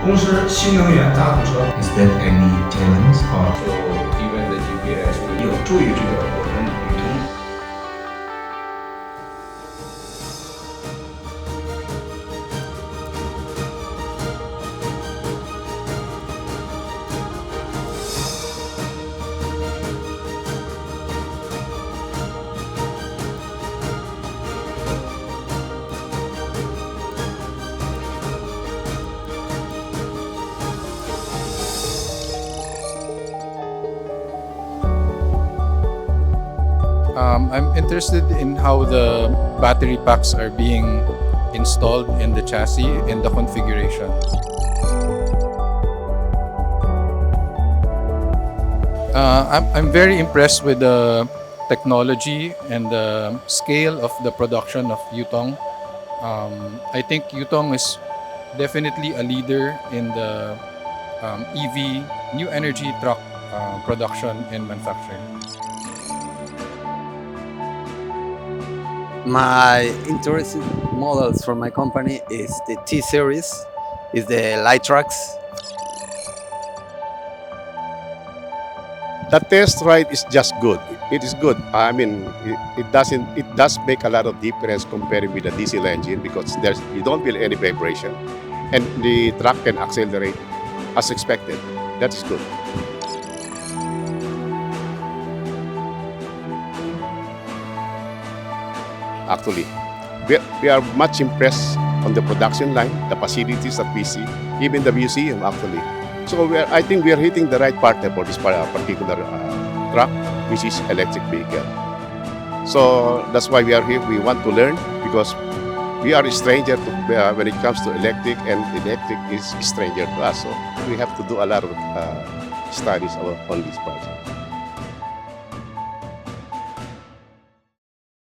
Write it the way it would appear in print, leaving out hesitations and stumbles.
公司新能源打土车 Is there any challenge or So even the GPS 有助于这个我们宇通。I'm interested in how the battery packs are being installed in the chassis in the configuration. I'm very impressed with the technology and the scale of the production of Yutong. I think Yutong is definitely a leader in the EV, new energy truck production and manufacturing. My interested models for my company is the T series, is the light trucks. The test ride is just good. It is good. I mean, it doesn't. It does make a lot of difference comparing with the diesel engine because you don't feel any vibration, and the truck can accelerate as expected. That is good. Actually, we are much impressed on the production line, the facilities that we see, even the museum actually. So I think we are hitting the right partner for this particular truck, which is electric vehicle. So that's why we are here. We want to learn because we are a stranger to, when it comes to electric, and electric is a stranger to us. So we have to do a lot of studies on this project.